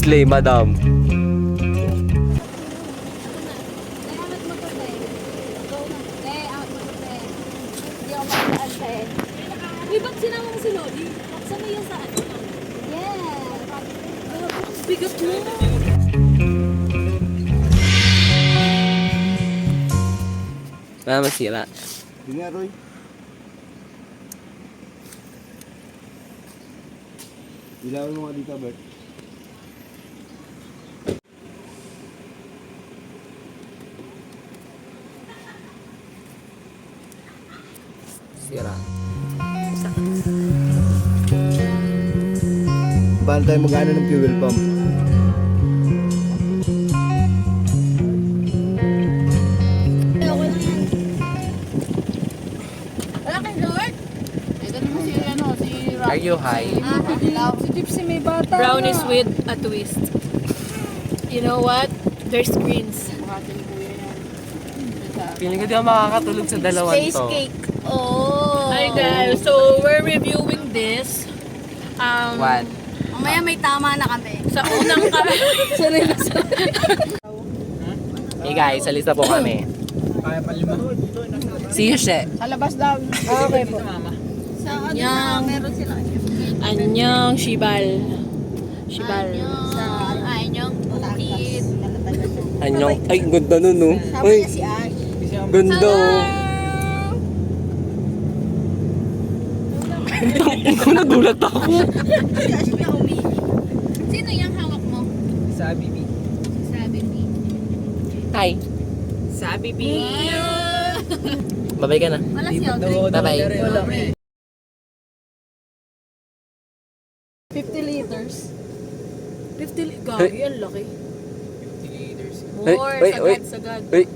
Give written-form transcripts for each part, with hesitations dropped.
slay, madam. Uy, ba't sinama mo si Lodi? Saan na yan sa ano? Yeah. Bigat mo. Wala masira. Hindi nga, Roy. Ilawin mo nga dito, Bert. Sira. Paano tayo mag-ano ng fuel pump? Wala kay Lord? Ito naman si, ano, si Are you high? Si Gypsy may bata. Brownies with a twist. You know what? There's greens. Feeling ko di ako makakatulog sa dalawan Space to. cake. Oh. Hi guys, so we're reviewing this. What? Mamaya may tama na kami. Sa unang Sorry na Hey guys, alis na po kami. Kaya pa lima. See you, She. Sa labas daw. Okay po. Sa ano Yang. na, meron sila. Anyang Shibal. Shibal. Sa anyong bukid. Anyong, ay, ganda nun, no? Sama Ay, niya si Ash. ganda, oh. Nagulat ako. Si Ash na umihi. Sino yung hawak mo? Sa Bibi. Sabi ni. Hi. Sabi B. Babay ka na. Wala si Audrey. Bye-bye. 50 liters. 50 Gagi, ang laki. 50 liters. More, Wait, wait, sagad. Uy,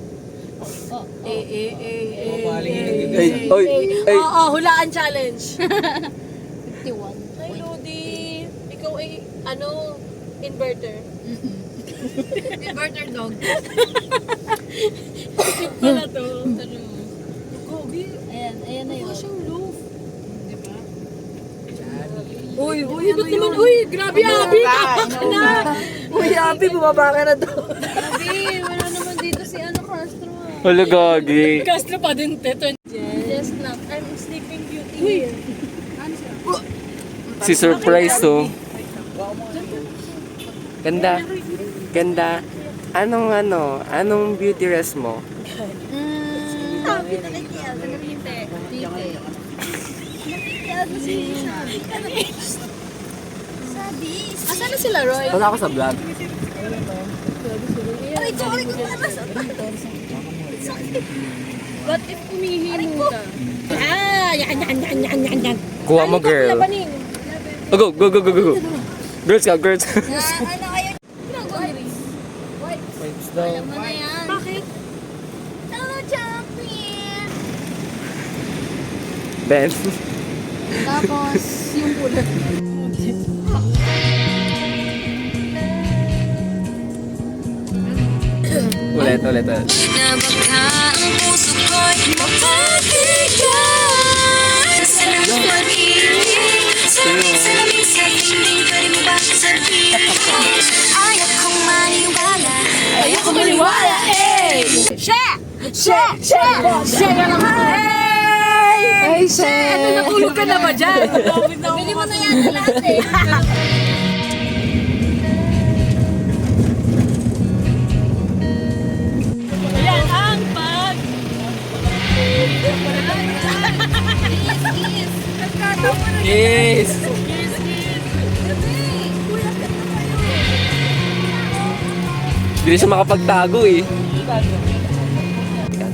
Ay, Hulaan challenge. 51. Ay, Lodi. Ikaw ay, ano, inverter. Inverter dog. Pala to. Ano? Gagi. Ayan, ayan na yun. Mukha siyang loaf. Diba? Uy, ba't naman? Uy, grabe, Abi. Tama ka na. Uy, Abi, bumaba ka na daw. Sabi, wala naman dito si ano Castro. Wala gagi. Castro pa din, teto. Just not. I'm sleeping beauty here. Si surprise, oh. Ganda. Ganda. Anong beauty rest mo? Sabi na nakikiyan. Nakipite. Nakikiyan mo si Sabi. Asan na sila, Roy? Wala ako sa vlog. Aray ko, What if umihi mo ka? Yan. Kuha mo, girl. Labanin. Oh, go, go, go, go, go. Girls ka, girls. Ano kayo? Ginagawa ni Riz? Vibes daw. Alam mo na yan. Bakit? Hello, champion! Ben. Tapos, yung pula. Ulit. Nabagha ang puso ko'y mapagbigay sa ng pag-ibig. Salamin sa dingding, pwede mo ba sabihin ko? Ayaw kong maniwala. Ayoko maniwala, eh! She ka naman, eh! Ay, she! Ano, natulog ka na ba dyan? Bili mo na yan lahat eh. Ayan, ang pag... Yes. Hindi siya makapagtago, eh.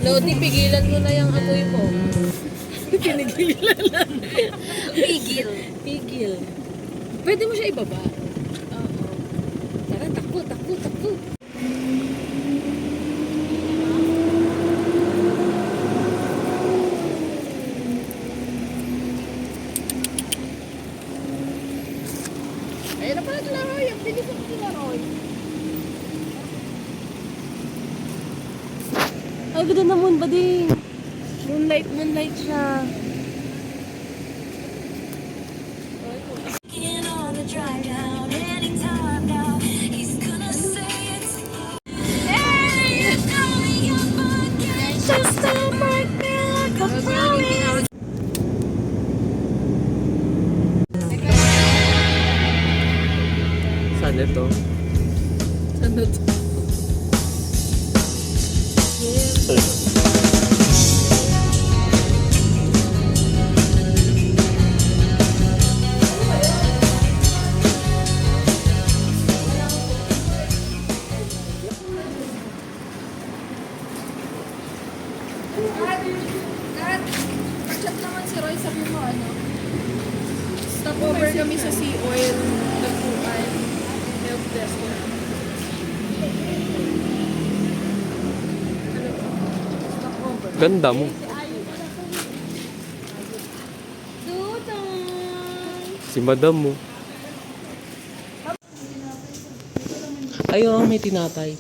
Lodi, pigilan mo na yung amoy mo. Pinigilan na. Pigil. Pwede mo siya ibaba. Oo. Tara, takbo. Ayun na pala sila, Roy. Ang bilis ang sila, Roy. Ay, ganda naman ba din? Moonlight siya. On the drive down, anytime now. Ano to? Ano to? Chat naman si Roy, sabi mo ano? Stopover kami sa Sea Oil, Nagpuan, help desk. Ganda mo. Si madam mo. Ayaw, may tinapay.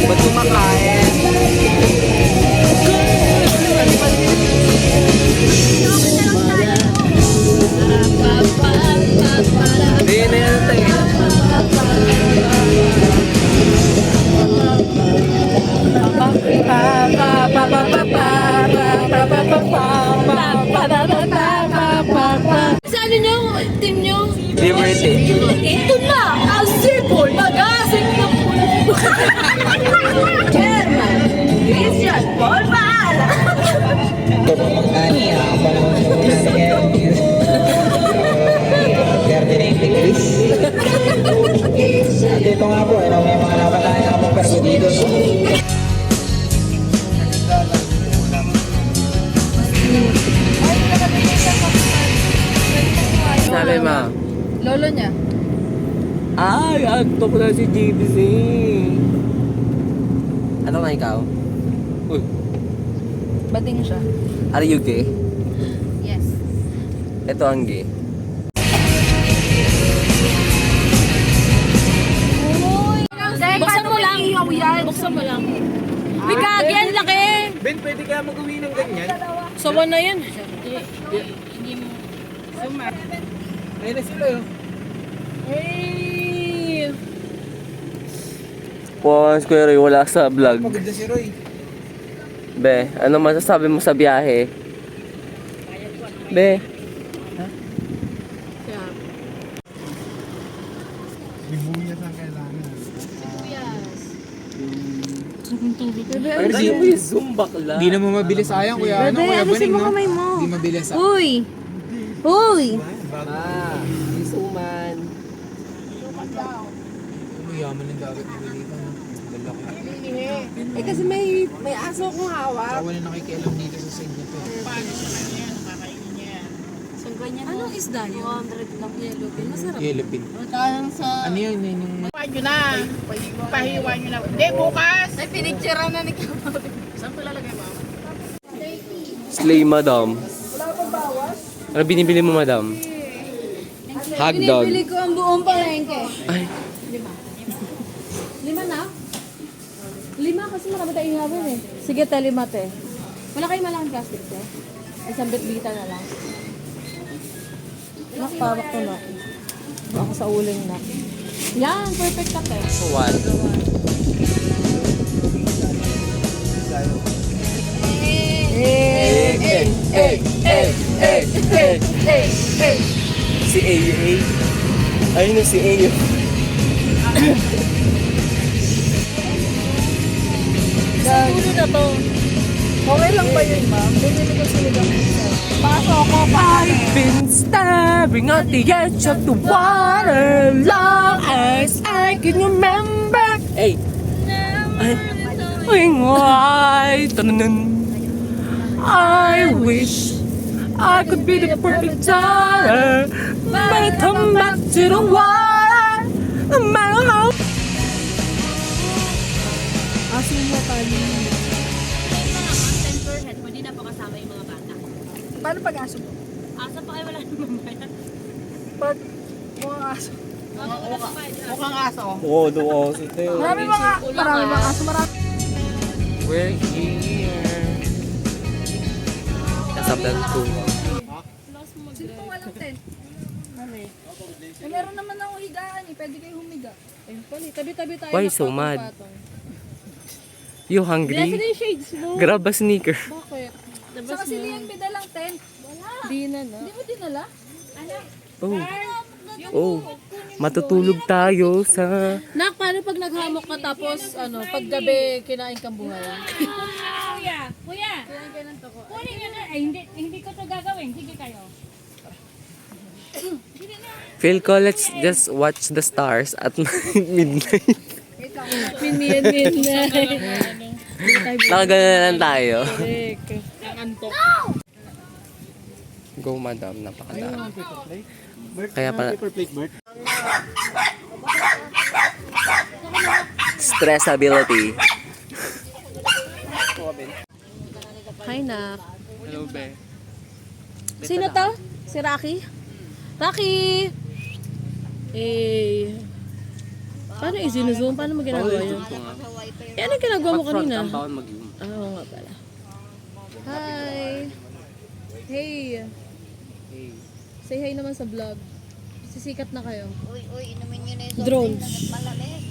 Ba't kumakain? Hindi na yan tayo. Sa ano nyo? Team nyo? Liberty. Ito na! Ang simple! Mag-asing na po! Chairman! Christian Paul Paala! Dito nga po, may mga napatayan ako perso dito. Sabi ma. Lolo niya? Ay, anto ko na si JBC. Ano na ikaw? Uy, Bading siya. are you gay? Yes. Ito ang gay. Buksan mo lang. Buksan mo lang. Bigag, yan laki. Ben, pwede ka mag-uwi ng ganyan? Sawa na yan. Ayun na sila yun. Hey! Pons, Kuya Roy, wala sa vlog. Pagod na si Roy. Be, ano masasabi mo sa biyahe? Be, Sibuyas ang kailangan. hindi mo yung zoom bakla. Hindi na mo mabilis sayang, kuya. Ano, kuya Baning, no? Hindi mabilis. Uy! Uy! Ah, isuman. Yaman ng dagat ni Belita, no? Lalaki. Eh kasi may aso kong hawak. Wala nakikialam dito sa side na to. Anong isda yun? 200 lang yellow pin. Masarap. Yelupin. Ano yun? Yun yung... Nyo na. Pahiwa nyo na. Hindi, bukas. Ay, pinicturean na ni Kapag. Saan ko lalagay, mama? Slay, madam. Ano binibili mo, madam? Hotdog. Binibili ko ang buong palengke. Ay, 5 na? 5 kasi marami tayong ingawin eh. Sige, te, 5 te. Wala kayong malaking plastic te. Isang bitbita na lang. Nakpawak ko na. Ako sa uling na. Yan, perfect ka te. what? Si AUA. Ayun na si AU. Siguro na to. Okay lang ba yun, ma'am? Bumili ko sinigang isa. Pasok ko pa. I've been staring at the edge of the water long as I can remember. Hey. I wish I could be the perfect daughter, but I come back to the water, no matter how. Asin mo tali. Content per head, pwede na po kasama yung mga bata. Paano pag aso mo? Asa pa kayo wala namang bayan? Pag mga aso. Mukhang aso. Oo, doon si Teo. Marami mga aso, marami. We're here. Nasa vlog ko. Sino pong walang tent? Eh, meron naman akong higaan eh. Pwede kayo humiga. Ayun pala, tabi-tabi tayo. Why so mad? You hungry? Yung shades mo. Grab a sneaker. Bakit? Saka si Lian may dalang tent. Di na na. Hindi mo dinala? Oh. Oh. Matutulog tayo sa... Nak, paano pag naghamok ka tapos pag gabi kinain kang buhay? Kuya, kunin nyo na. Ay, hindi ko to gagawin. Sige kayo. Feel ko, let's just watch the stars at midnight. Min. Nakagana na lang tayo. Antok. Go, madam. Napakadaan. Kaya pala... Stressability. Hi, Nak. Hello, be. Sino to? Si Rocky? Rocky! Eh... Paano i-zoom? Paano mo ginagawa yun? Eh, ano ginagawa mo kanina? Oo nga pala. Hi! Hey! Say hi naman sa vlog. Sisikat na kayo. Uy, inumin nyo na yung Drones. malamig.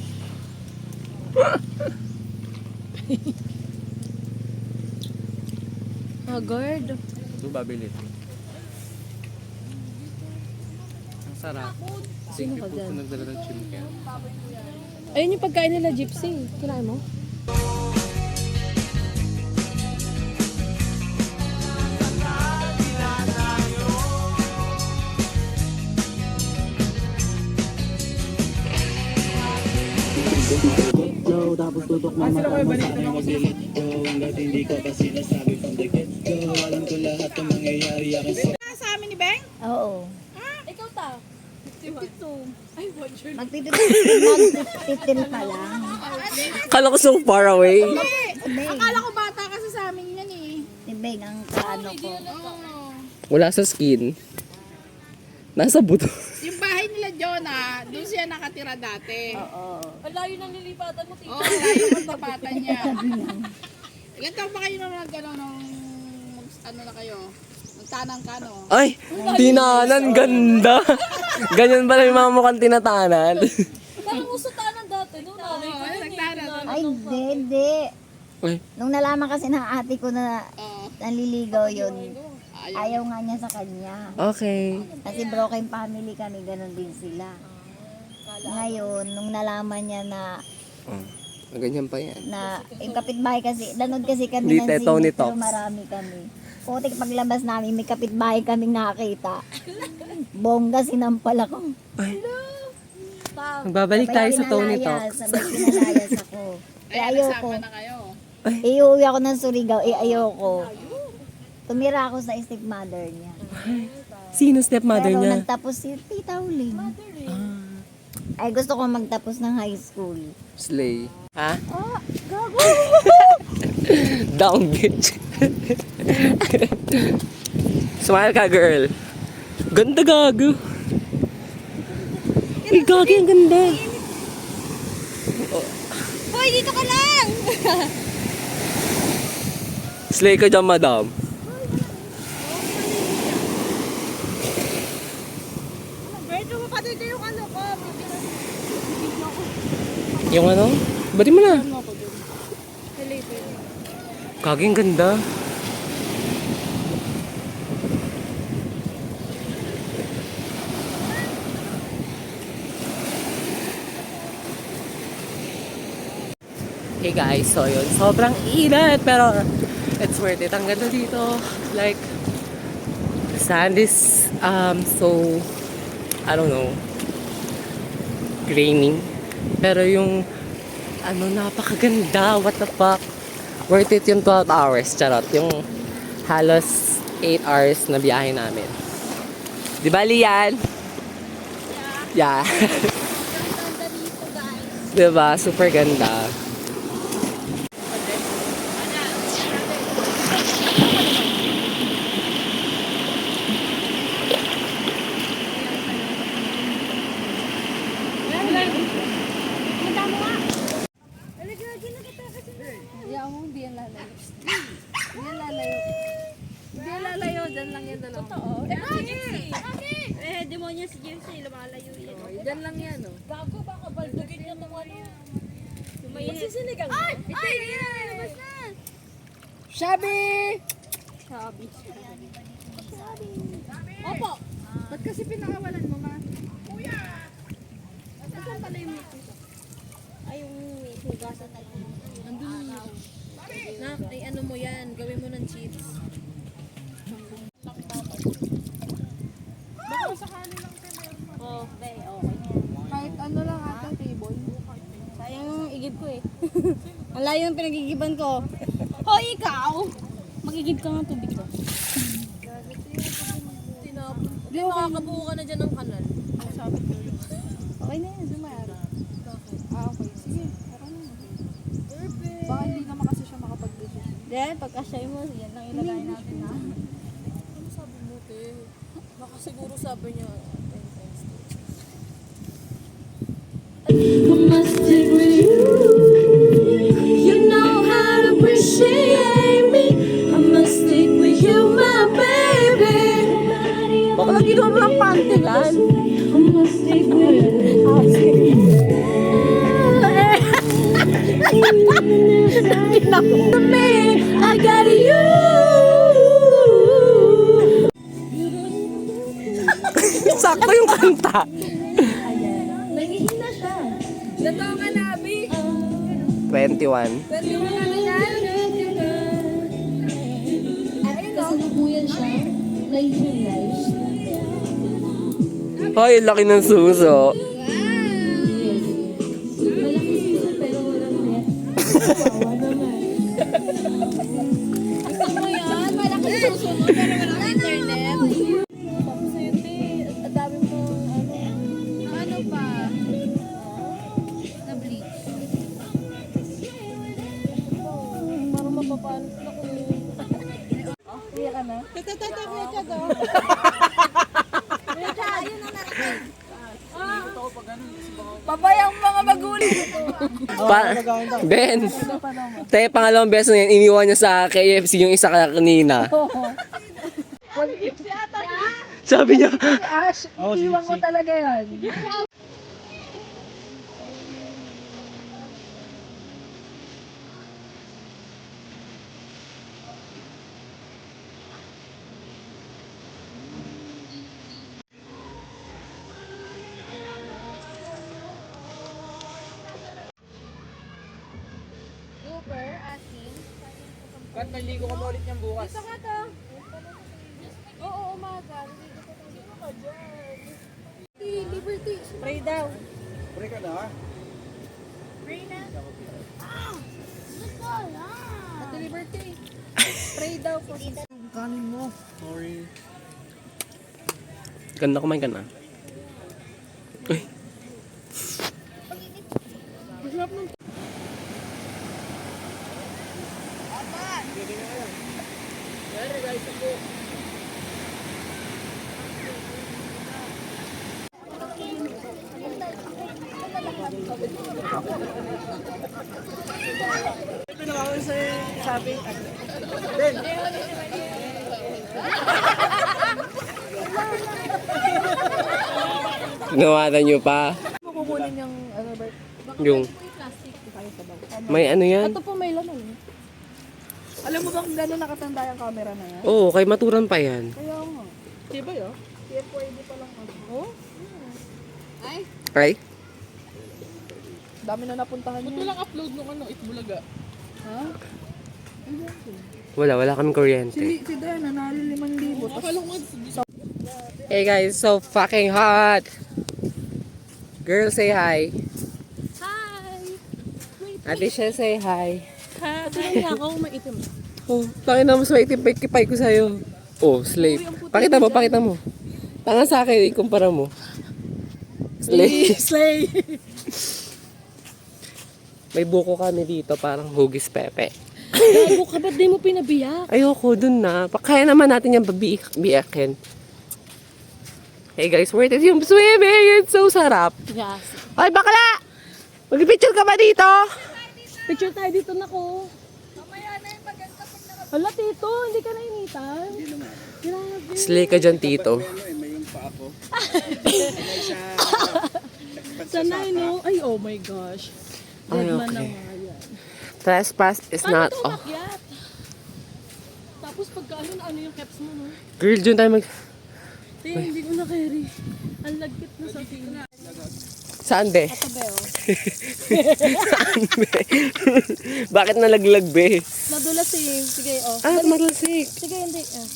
Guard. Ito, babili. Ang sarap. Sino ka dyan? Nagdala ng chimken. Ayun yung pagkain nila, gypsy. Kinain mo? Tapos tutok na mata mo sa akin mag-delete ko. Hanggat hindi ko pa sinasabi from the get-go. Alam ko lahat ng mangyayari akin sa... Sa amin ni Beng? Oo. Ikaw ta. 52. Magtitil pa lang. Kala ko so far away. Akala ko bata kasi sa amin yan eh. Si Beng ang kaano ko. Wala sa skin. Nasa buto. Yung bahay nila Jonah, doon siya nakatira dati. Oo. Ang layo ng nilipatan mo, Oo, layo ng tapatan niya. Ilan taon ba kayo nung ano na kayo? Nagtanang ka, no? Ay, tinanan, ganda. Ganyan pala yung mga mukhang tinatanan. Parang uso tanan dati. Noong nanay ko. Oo, nagtanang. Ay, hindi. Ay, Nung nalaman kasi ng ate ko na Oo. nanliligaw yun, ayaw nga niya sa kanya. okay. Kasi broken family kami, ganun din sila. Ngayon, nung nalaman niya na Oh, ganyan pa yan. yung kapitbahay kasi, nanood kasi kami Hindi, ng Tony sine, pero Talks. marami kami. Putik paglabas namin, may kapitbahay kaming nakita. Bongga, sinampal ako. Magbabalik tayo sa Tony Pinalayas, Talks. sabay pinalayas ako. Eh, ayoko. Nagsama na kayo. Iuwi ako ng Surigao, ayoko. Tumira ako sa stepmother niya. Sino stepmother Pero niya? nagtapos si Tita Uling. Ay, gusto ko magtapos ng high school. Slay. Ha? Oh, gago! Down, bitch. Smile ka, girl. Ganda, gago. Uy, gago, ang ganda. Hoy, dito ka lang! Slay ka dyan, madam. Medyo mapatid ko yung ano ko. Yung ano? Bati mo na. Gago, ang ganda. Hey guys, so yun, sobrang init pero it's worth it. Ang ganda dito, like the sand is so, I don't know, grainy. Pero yung ano, napakaganda, what the fuck. Worth it yung 12 hours, charot. Yung halos 8 hours na biyahe namin. Di ba, Lian? Yeah. Diba? Super ganda. yan na lang. Totoo. Eh, demonyo si Gypsy. Lumalayo yan. Diyan lang yan, oh. Gago, baka baldugin niya itong ano. Magsisinigang. Ay! Lumabas na. Shabi! Sabi. Opo! Ba't kasi pinakawalan mo, ma? Saan pala yung meat nito? Ay, yung meat. Hugasan na lang. Nandun. Nak, ay ano mo yan. Gawin mo ng chips. Oh, okay na. Kahit ano lang ata, table. Sayang yung igib ko eh. Ang layo ng pinagigiban ko. Hoy, ikaw! Magigib ka nga tubig ko. Hindi, makakabuo ka na dyan ng kanal. Okay na yan, sumayari. Okay. Sige, okay na. Perfect. Baka hindi naman kasi siya makapag-decision. Then, pagka-shy mo, yan lang ilagay natin ha. Ano sabi mo, te? Baka siguro sabi niya, 10 times. You know how to appreciate me. I must stick with you, my baby. Baka lagi naman lang pantilan. I must stick with me. I got you. Sakto yung kanta. Nagihina siya. Ilan taon ka na, Abi? 21. Pwede mo na yan? Kasalukuyan siya. Nahihilize. Hoy, laki ng suso. Malaki siya pero walang net. Kawawa naman. Gusto mo yan? Malaki susunod pero walang internet. Tapos yun, ang dami mo Ano pa? Na bleach. parang mapapalit na ko. Iya ka na? Tatatatakot ka daw. Pabayang mga magulang. Ben, tayo pangalawang beses na yan, iniwan niya sa KFC yung isa kaya kanina. Sabi niya, Ash, iwan mo talaga yan. Super, asin. Kat, maligo ka ba ulit niyang bukas? Dito ka to. Oo, umaga. Dito ka to. Dito ka dyan. Liberty. Pray daw. Pre ka na. Pray na. Ate Liberty. Pray daw po. Kanin mo. Sorry. ganda kumain ka na. Uy. Nawalan nyo pa. Kukunin yung ano, Bert. Yung may ano yan? Ito po may laman. Alam mo ba kung gano'n nakatanda yung camera na yan? Oo, kay maturan pa yan. Kaya nga. Diba yun? Kaya pwede pa lang ako. Oh? Ay? Dami na napuntahan niya. Walang upload nung ano, Itbulaga. Ha? Wala kaming kuryente. Si Diana, nanalo 5,000. Akala ko Hey guys, so fucking hot. Girl, say hi. Hi! Ate Shell, say hi. Ito lang ako, maitim. Oh, pakita mo sa itipay ko sa'yo. Oh, slave. Pakita mo. Tanga sa akin, ikumpara mo. Slave. Slay! May buko kami dito, parang hugis pepe. Gago ka, ba't di mo pinabiyak? Ayoko, dun na. Kaya naman natin yung biyakin. Hey guys, worth it yung swimming. It's so sarap. Yes. Ay, bakla! Mag-picture ka ba dito? Picture tayo dito na ko. Hala, Tito, hindi ka nainitan? Grabe. Slay ka dyan, Tito. Sanay, no? Ay, oh my gosh. Ay, Dead man na okay. nga yan. Trespass is Paano not... ito Oh. umakyat? Tapos pagka ano yung caps mo, no? Girl, dyan tayo mag... Hindi, hindi ko na carry. Ang lagkit na sa tingin. Saan, be? Ito, Beo. Saan, be? Bakit nalaglag, be? Madulas eh. Sige, oh. Ah, maglasik. Sige, hindi. Ah.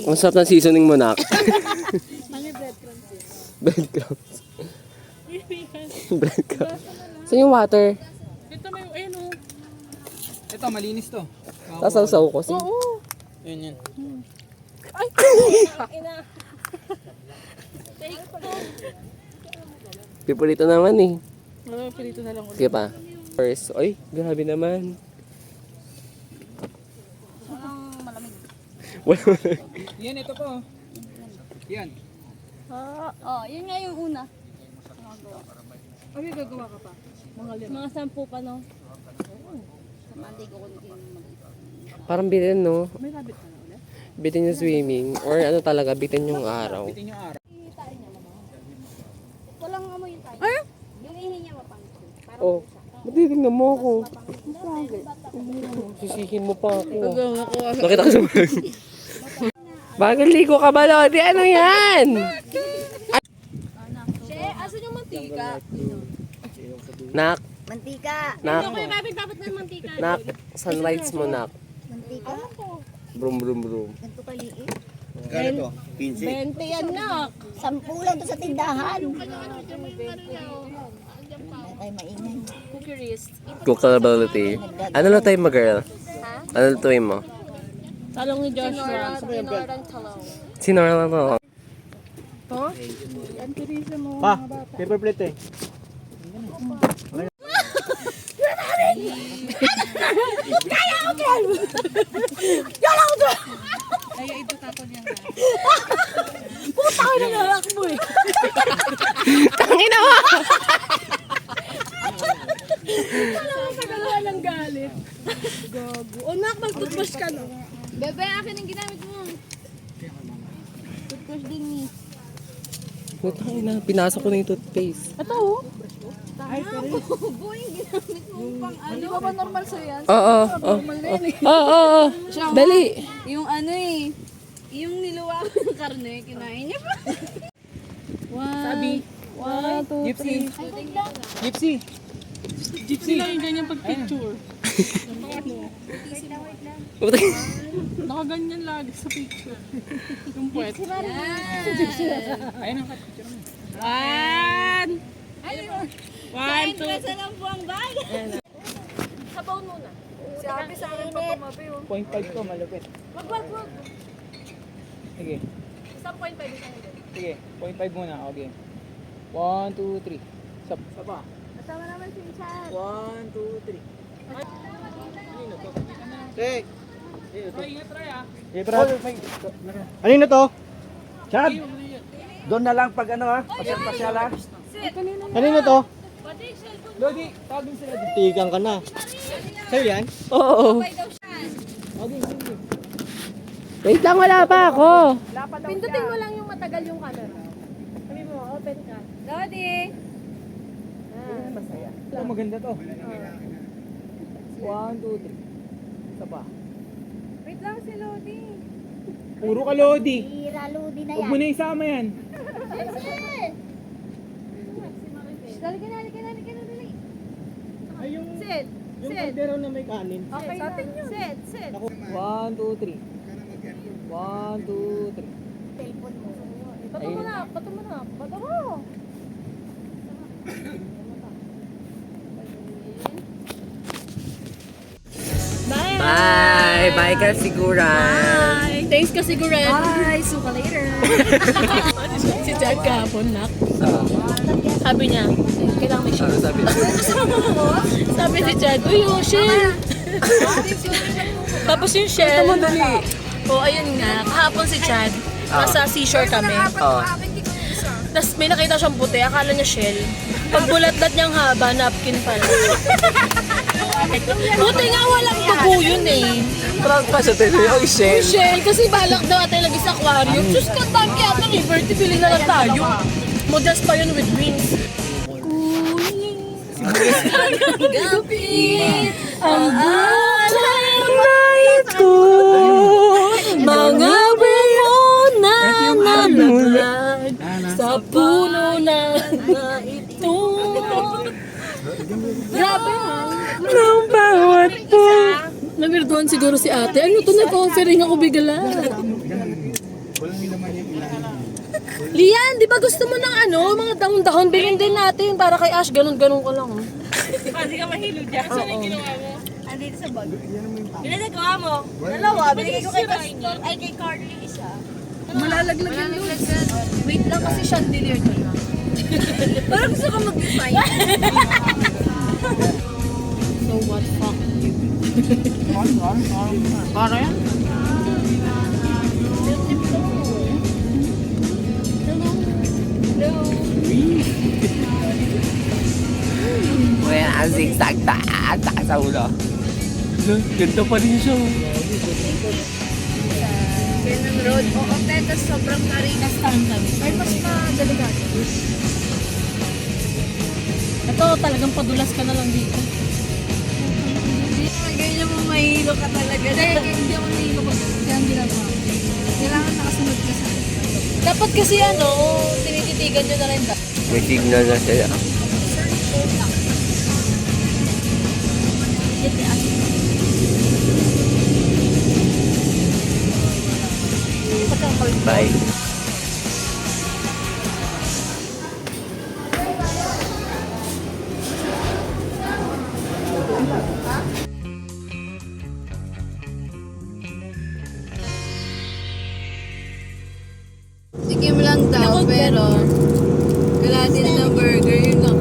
Ang sarap ng seasoning mo, nak. Ano yung breadcrumbs yun? Breadcrumbs. Breadcrumbs. Saan yung water? Ito may, ayun oh. Ito, malinis to. Sasaw-saw ko. Sige. Oo. Yun. Ay! Ina. Take two. Pipulito naman eh. Pilito na lang ulit. Sige pa. First, oy, grabe naman. Wala. Yan, ito po. Yan. Oh, yun nga yung una. Ay, gagawa ka pa. Mga 10 pa, no? Parang bitin, no? May rabbit ka na ulit? Bitin yung swimming. Or ano talaga, bitin yung araw. Bitin yung araw. Walang amoy yung tayo. Yung ihi niya mapangit. Oh, matitignan mo ako. Sisihin mo pa ako. Nakita ko sa mga. Bagal ligo ka ba, Lodi? Ano yan? Che, asan yung mantika? Nak, Mantika. nak, Kuya Bobby, dapat may mantika. nak. Sunlights mo, nak. Mantika. Brum, brum, brum. Ganito kaliit. Gano to? 15. 20 yan na. 10 lang to sa tindahan. Ay, maingay. Cookie wrist. Cookability. Ano lutuin mo, girl? Ano lutuin mo? Talong ni Joshua. Tinorang talong. Sino lang to? Pa, paper plate eh. Tangina mo! Kagalawa ng galit. Gago. O, nak, mag-toothbrush ka na. Bebe, akin ang ginamit mo. Toothbrush din ni. Putang ina, pinasok ko na yung toothpaste. Ito, oh. Boy, ginamit mo pang ano. Di ba ba normal sa'yo yan? Oo, oo. Oo, dali. Yung ano eh. Yung niluwa ko ng karne, kinain niya pa. Sabi. 1, 2, Gypsy. Gypsy. Gypsy lang yung ganyan pag-picture. Nakaganyan lagi sa picture. Yung puwet. Ayun ang cut. 1, 2, lang po ang bag. sabaw muna. Si Abi sa akin pa kumabi. 0.5 ko, malupit. Wag. Sige. Isang 0.5 isang hindi. Sige, 0.5 muna. Okay. 1, 2, 3. Sapa. Kasama naman si Chad. 1, 2, 3. Hey. Ano to? Chad! Doon na lang pag ano ha? Pasyal-pasyal ha? Kanino to? Lodi, tawagin sila dito. Tigang ka na. Sa'yo yan? Oo. Wait lang, wala pa ako. Pindutin mo lang yung matagal yung camera. Sabi mo, open ka. Lodi! Ito maganda to. 1, 2, 3. Isa pa. Wait lang si Lodi. Puro ka Lodi. Hira, Ludi na Huwag mo na isama yan. Dali ka na, dali. Ay, yung Sit. kaldero na may kanin. Okay sa atin yun. Sit. 1, 2, 3. 1, 2, 3. Cellphone mo. Bato mo na. Bato mo. Bye! Bye ka siguran. Thanks ka siguro. Bye! Suka later! Si Chad kahapon, nak. Sabi niya, kailangan may shell. Sabi Sabi si Chad, uy, yung shell. Tapos yung shell. O, ayun nga. Kahapon si Chad, nasa seashore kami. Oo. Tapos may nakita siyang puti, akala niya shell. Pag bulat-lat niyang haba, napkin pala. Buti nga walang dugo yun eh. Proud pa sa tayo yung shell. Shell, kasi balak daw tayo lagi sa aquarium. Diyos ka, dami yata liberty, bili na lang tayo. Modest pa yun with wings. Gabi, ang alay ko, mga buko na namulag sa puno na ito. Grabe ha. Ng bawat po. Namirduhan siguro si ate. Ano to, nag-offering ako bigla. Lian, di ba gusto mo ng ano, mga dahon-dahon, bilhin din natin para kay Ash, ganun-ganun ko lang. Oh. Hindi ka mahilo dyan. So, ano yung ginawa mo? Andito sa bag. Ilan nagawa mo? Dalawa, binigay ko kay Pastor. Ay, kay Carly isa. Malalaglag yun yun. Wait lang kasi chandelier ko na. Parang gusto ka mag-design. So what fuck? Para yan? Well, ang zigzag taas sa ulo. Ganda pa rin siya. Ganun road. Oo, teta, sobrang marinas tantan. Ay, mas delikado. Ito, talagang padulas ka na lang dito. Ganyan mo mahilo ka talaga. Hindi ako nahilo pag ganyan ginagawa. Kailangan nakasunod ka sa Dapat kasi ano, tinititigan nyo na rin ba? May signal na sila. Bye. Tikim lang daw, pero kalahati na ng burger, yun lang.